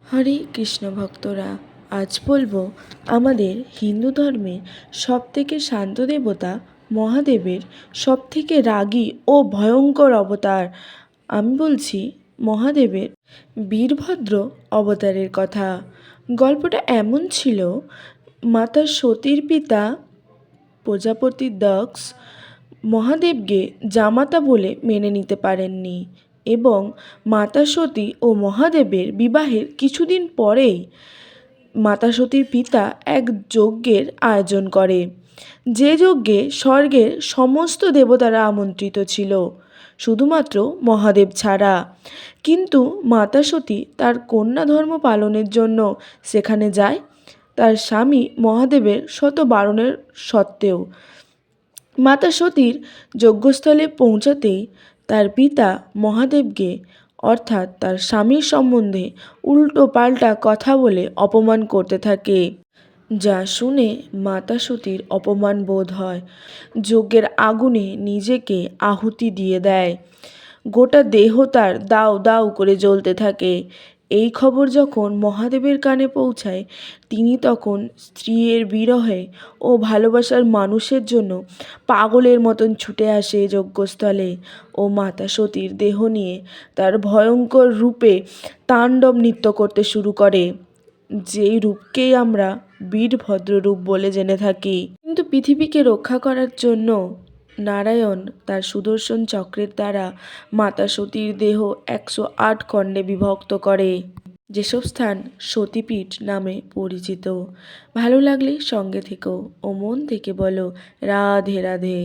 হরে কৃষ্ণ ভক্তরা, আজ বলবো আমাদের হিন্দু ধর্মের সবথেকে শান্ত দেবতা মহাদেবের সবথেকে রাগী ও ভয়ঙ্কর অবতার। আমি বলছি মহাদেবের বীরভদ্র অবতারের কথা। গল্পটা এমন ছিল, মাতা সতীর পিতা প্রজাপতি দক্ষ মহাদেবকে জামাতা বলে মেনে নিতে পারেননি এবং মাতা সতী ও মহাদেবের বিবাহের কিছুদিন পরেই মাতা সতীর পিতা এক যজ্ঞের আয়োজন করে, যে যজ্ঞে স্বর্গের সমস্ত দেবতারা আমন্ত্রিত ছিল, শুধুমাত্র মহাদেব ছাড়া। কিন্তু মাতা সতী তার কন্যা ধর্ম পালনের জন্য সেখানে যায়, তার স্বামী মহাদেবের শত বারণের সত্ত্বেও। মাতা সতীর যজ্ঞস্থলে পৌঁছাতেই তার পিতা মহাদেবকে অর্থাৎ তার স্বামীর সম্বন্ধে উল্টো পাল্টা কথা বলে অপমান করতে থাকে, যা শুনে মাতা সতীর অপমান বোধ হয়। যজ্ঞের আগুনে নিজেকে আহুতি দিয়ে দেয়, গোটা দেহ তার দাউ দাউ করে জ্বলতে থাকে। এই খবর যখন মহাদেবের কানে পৌঁছায়, তিনি তখন স্ত্রীর বিরহে ও ভালোবাসার মানুষের জন্য পাগলের মতন ছুটে আসে যজ্ঞস্থলে ও মাতা সতীর দেহ নিয়ে তার ভয়ঙ্কর রূপে তাণ্ডব নৃত্য করতে শুরু করে, যেই রূপকেই আমরা বীরভদ্র রূপ বলে জেনে থাকি। কিন্তু পৃথিবীকে রক্ষা করার জন্য নারায়ণ তার সুদর্শন চক্রের দ্বারা মাতা সতীর দেহ 108 খণ্ডে বিভক্ত করে, যেসব স্থান সতীপীঠ নামে পরিচিত। ভালো লাগলে সঙ্গে থেকো ও মন থেকে বলো রাধে রাধে।